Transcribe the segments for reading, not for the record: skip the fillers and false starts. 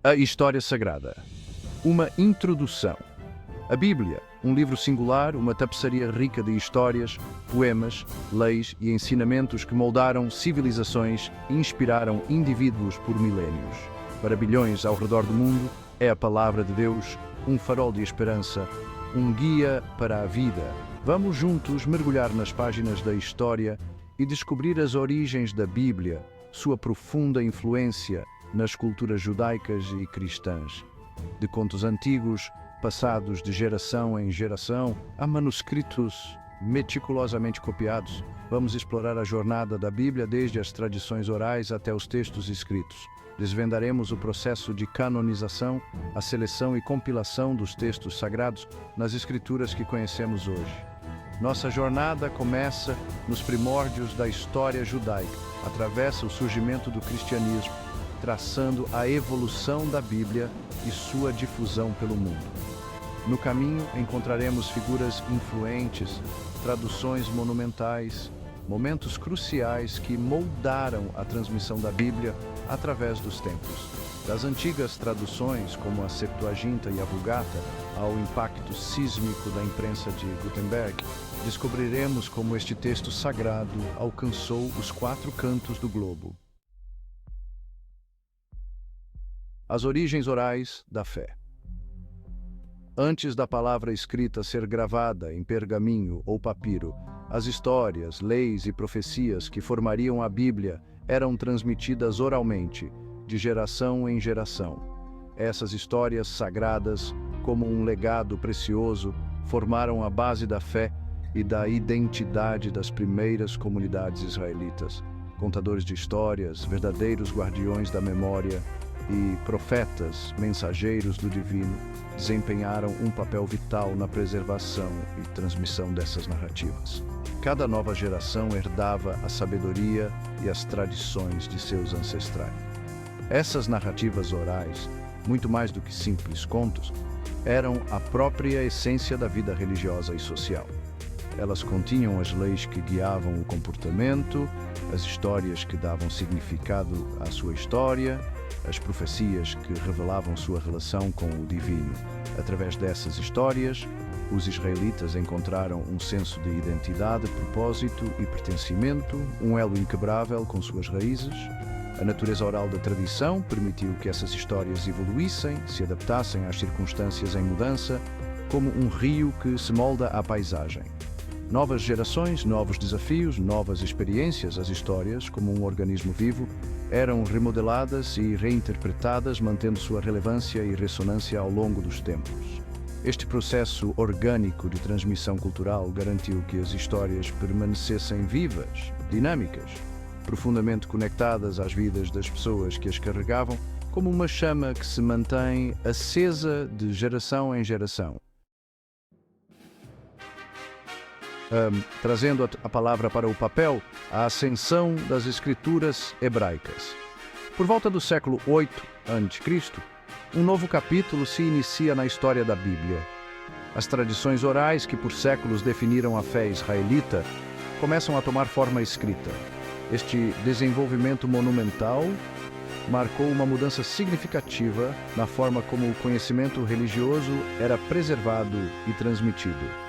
A História Sagrada. Uma introdução. A Bíblia, um livro singular, uma tapeçaria rica de histórias, poemas, leis e ensinamentos que moldaram civilizações e inspiraram indivíduos por milénios. Para bilhões ao redor do mundo, é a palavra de Deus, um farol de esperança, um guia para a vida. Vamos juntos mergulhar nas páginas da história e descobrir as origens da Bíblia, sua profunda influência nas culturas judaicas e cristãs. De contos antigos, passados de geração em geração, a manuscritos meticulosamente copiados, vamos explorar a jornada da Bíblia desde as tradições orais até os textos escritos. Desvendaremos o processo de canonização, a seleção e compilação dos textos sagrados nas escrituras que conhecemos hoje. Nossa jornada começa nos primórdios da história judaica, atravessa o surgimento do cristianismo, traçando a evolução da Bíblia e sua difusão pelo mundo. No caminho encontraremos figuras influentes, traduções monumentais, momentos cruciais que moldaram a transmissão da Bíblia através dos tempos. Das antigas traduções, como a Septuaginta e a Vulgata, ao impacto sísmico da imprensa de Gutenberg, descobriremos como este texto sagrado alcançou os 4 cantos do globo. As origens orais da fé. Antes da palavra escrita ser gravada em pergaminho ou papiro, as histórias, leis e profecias que formariam a Bíblia eram transmitidas oralmente, de geração em geração. Essas histórias sagradas, como um legado precioso, formaram a base da fé e da identidade das primeiras comunidades israelitas. Contadores de histórias, verdadeiros guardiões da memória e profetas, mensageiros do divino, desempenharam um papel vital na preservação e transmissão dessas narrativas. Cada nova geração herdava a sabedoria e as tradições de seus ancestrais. Essas narrativas orais, muito mais do que simples contos, eram a própria essência da vida religiosa e social. Elas continham as leis que guiavam o comportamento, as histórias que davam significado à sua história, as profecias que revelavam sua relação com o divino. Através dessas histórias, os israelitas encontraram um senso de identidade, propósito e pertencimento, um elo inquebrável com suas raízes. A natureza oral da tradição permitiu que essas histórias evoluíssem, se adaptassem às circunstâncias em mudança, como um rio que se molda à paisagem. Novas gerações, novos desafios, novas experiências, as histórias, como um organismo vivo, eram remodeladas e reinterpretadas, mantendo sua relevância e ressonância ao longo dos tempos. Este processo orgânico de transmissão cultural garantiu que as histórias permanecessem vivas, dinâmicas, profundamente conectadas às vidas das pessoas que as carregavam, como uma chama que se mantém acesa de geração em geração. Trazendo a palavra para o papel, a ascensão das escrituras hebraicas. Por volta do século 8 a.C., um novo capítulo se inicia na história da Bíblia. As tradições orais que por séculos definiram a fé israelita começam a tomar forma escrita. Este desenvolvimento monumental marcou uma mudança significativa na forma como o conhecimento religioso era preservado e transmitido.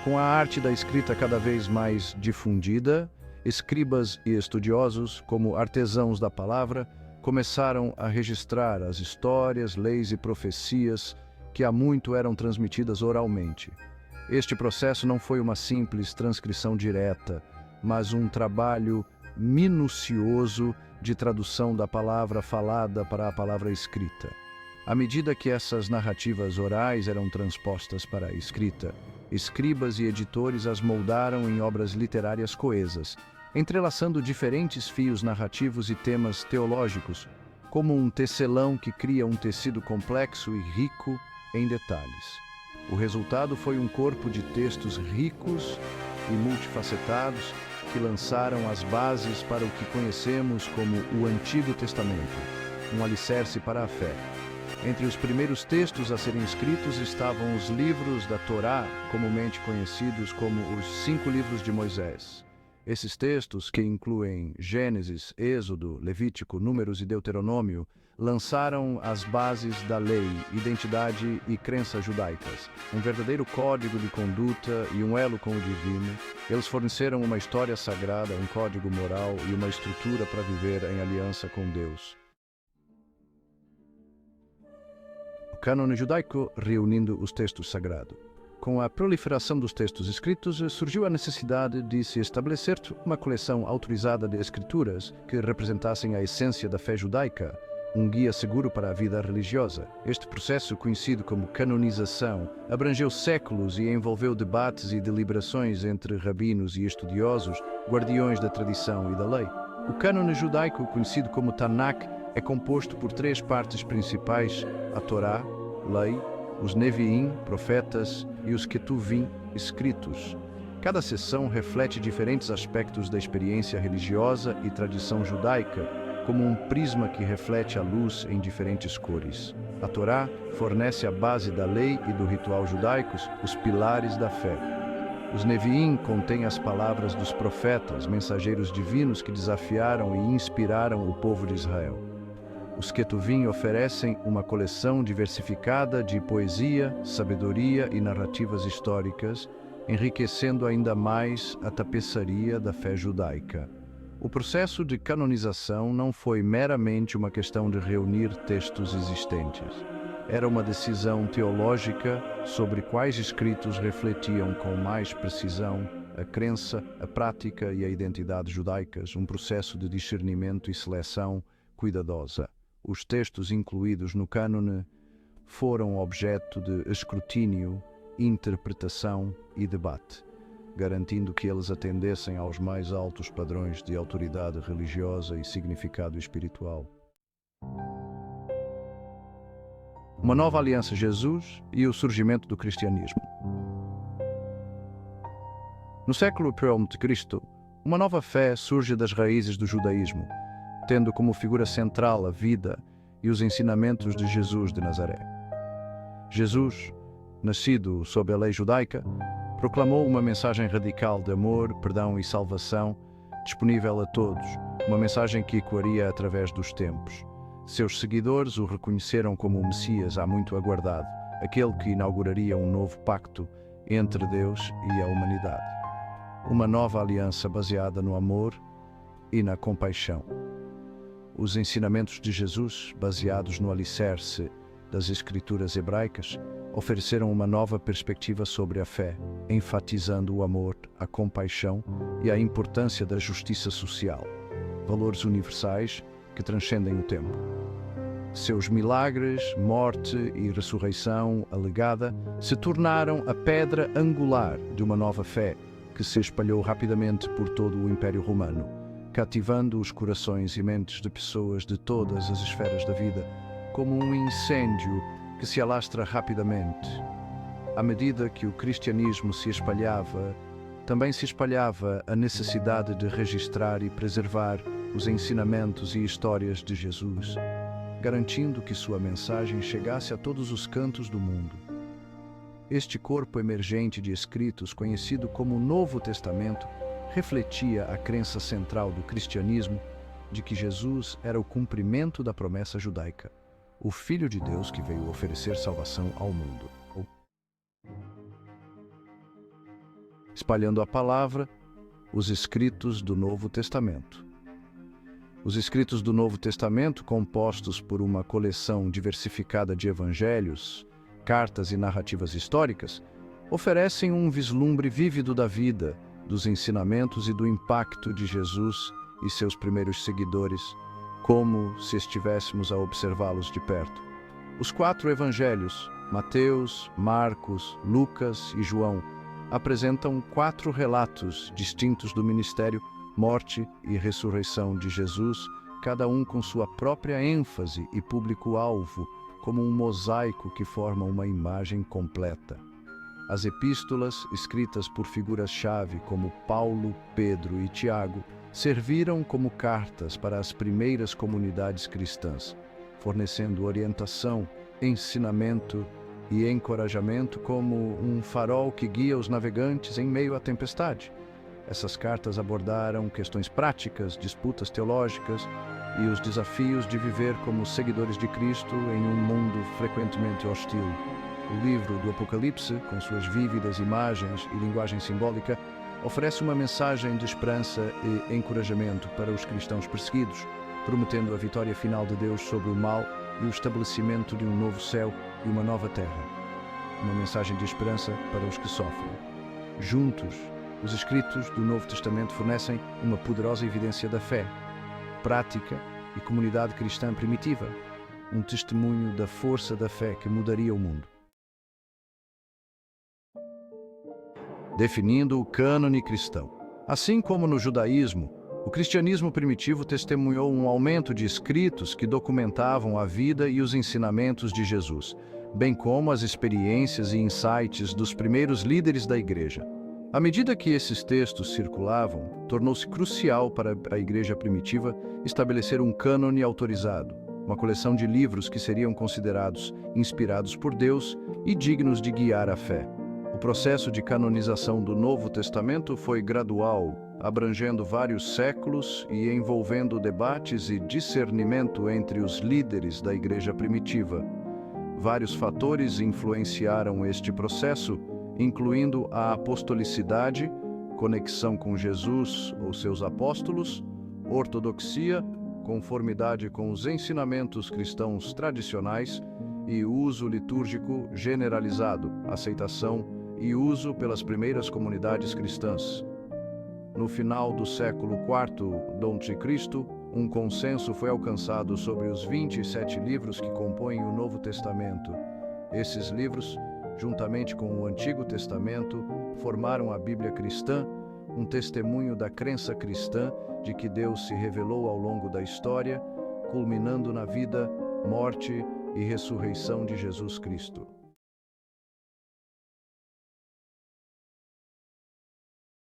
Com a arte da escrita cada vez mais difundida, escribas e estudiosos, como artesãos da palavra, começaram a registrar as histórias, leis e profecias que há muito eram transmitidas oralmente. Este processo não foi uma simples transcrição direta, mas um trabalho minucioso de tradução da palavra falada para a palavra escrita. À medida que essas narrativas orais eram transpostas para a escrita, escribas e editores as moldaram em obras literárias coesas, entrelaçando diferentes fios narrativos e temas teológicos, como um tecelão que cria um tecido complexo e rico em detalhes. O resultado foi um corpo de textos ricos e multifacetados que lançaram as bases para o que conhecemos como o Antigo Testamento, um alicerce para a fé. Entre os primeiros textos a serem escritos estavam os livros da Torá, comumente conhecidos como os 5 livros de Moisés. Esses textos, que incluem Gênesis, Êxodo, Levítico, Números e Deuteronômio, lançaram as bases da lei, identidade e crença judaicas, um verdadeiro código de conduta e um elo com o divino. Eles forneceram uma história sagrada, um código moral e uma estrutura para viver em aliança com Deus. O cânone judaico reunindo os textos sagrados. Com a proliferação dos textos escritos, surgiu a necessidade de se estabelecer uma coleção autorizada de escrituras que representassem a essência da fé judaica, um guia seguro para a vida religiosa. Este processo, conhecido como canonização, abrangeu séculos e envolveu debates e deliberações entre rabinos e estudiosos, guardiões da tradição e da lei. O cânone judaico, conhecido como Tanakh, é composto por três partes principais: a Torá, lei, os Neviim, profetas, e os Ketuvim, escritos. Cada seção reflete diferentes aspectos da experiência religiosa e tradição judaica, como um prisma que reflete a luz em diferentes cores. A Torá fornece a base da lei e do ritual judaicos, os pilares da fé. Os Neviim contêm as palavras dos profetas, mensageiros divinos que desafiaram e inspiraram o povo de Israel. Os Ketuvim oferecem uma coleção diversificada de poesia, sabedoria e narrativas históricas, enriquecendo ainda mais a tapeçaria da fé judaica. O processo de canonização não foi meramente uma questão de reunir textos existentes. Era uma decisão teológica sobre quais escritos refletiam com mais precisão a crença, a prática e a identidade judaicas, um processo de discernimento e seleção cuidadosa. Os textos incluídos no cânone foram objeto de escrutínio, interpretação e debate, garantindo que eles atendessem aos mais altos padrões de autoridade religiosa e significado espiritual. Uma nova aliança, Jesus e o surgimento do cristianismo. No século I de.C., uma nova fé surge das raízes do judaísmo, tendo como figura central a vida e os ensinamentos de Jesus de Nazaré. Jesus, nascido sob a lei judaica, proclamou uma mensagem radical de amor, perdão e salvação, disponível a todos, uma mensagem que ecoaria através dos tempos. Seus seguidores o reconheceram como o Messias há muito aguardado, aquele que inauguraria um novo pacto entre Deus e a humanidade. Uma nova aliança baseada no amor e na compaixão. Os ensinamentos de Jesus, baseados no alicerce das Escrituras hebraicas, ofereceram uma nova perspectiva sobre a fé, enfatizando o amor, a compaixão e a importância da justiça social, valores universais que transcendem o tempo. Seus milagres, morte e ressurreição alegada se tornaram a pedra angular de uma nova fé que se espalhou rapidamente por todo o Império Romano, cativando os corações e mentes de pessoas de todas as esferas da vida, como um incêndio que se alastra rapidamente. À medida que o cristianismo se espalhava, também se espalhava a necessidade de registrar e preservar os ensinamentos e histórias de Jesus, garantindo que sua mensagem chegasse a todos os cantos do mundo. Este corpo emergente de escritos, conhecido como Novo Testamento, refletia a crença central do cristianismo de que Jesus era o cumprimento da promessa judaica, o Filho de Deus que veio oferecer salvação ao mundo. Espalhando a palavra, os escritos do Novo Testamento. Os escritos do Novo Testamento, compostos por uma coleção diversificada de evangelhos, cartas e narrativas históricas, oferecem um vislumbre vívido da vida, dos ensinamentos e do impacto de Jesus e seus primeiros seguidores, como se estivéssemos a observá-los de perto. Os 4 evangelhos, Mateus, Marcos, Lucas e João, apresentam 4 relatos distintos do ministério, morte e ressurreição de Jesus, cada um com sua própria ênfase e público-alvo, como um mosaico que forma uma imagem completa. As epístolas, escritas por figuras-chave como Paulo, Pedro e Tiago, serviram como cartas para as primeiras comunidades cristãs, fornecendo orientação, ensinamento e encorajamento como um farol que guia os navegantes em meio à tempestade. Essas cartas abordaram questões práticas, disputas teológicas e os desafios de viver como seguidores de Cristo em um mundo frequentemente hostil. O livro do Apocalipse, com suas vívidas imagens e linguagem simbólica, oferece uma mensagem de esperança e encorajamento para os cristãos perseguidos, prometendo a vitória final de Deus sobre o mal e o estabelecimento de um novo céu e uma nova terra. Uma mensagem de esperança para os que sofrem. Juntos, os escritos do Novo Testamento fornecem uma poderosa evidência da fé, prática e comunidade cristã primitiva, um testemunho da força da fé que mudaria o mundo. Definindo o cânone cristão. Assim como no judaísmo, o cristianismo primitivo testemunhou um aumento de escritos que documentavam a vida e os ensinamentos de Jesus, bem como as experiências e insights dos primeiros líderes da igreja. À medida que esses textos circulavam, tornou-se crucial para a igreja primitiva estabelecer um cânone autorizado, uma coleção de livros que seriam considerados inspirados por Deus e dignos de guiar a fé. O processo de canonização do Novo Testamento foi gradual, abrangendo vários séculos e envolvendo debates e discernimento entre os líderes da igreja primitiva. Vários fatores influenciaram este processo, incluindo a apostolicidade, conexão com Jesus ou seus apóstolos, ortodoxia, conformidade com os ensinamentos cristãos tradicionais e uso litúrgico generalizado, aceitação e uso pelas primeiras comunidades cristãs. No final do século IV d.C., um consenso foi alcançado sobre os 27 livros que compõem o Novo Testamento. Esses livros, juntamente com o Antigo Testamento, formaram a Bíblia cristã, um testemunho da crença cristã de que Deus se revelou ao longo da história, culminando na vida, morte e ressurreição de Jesus Cristo.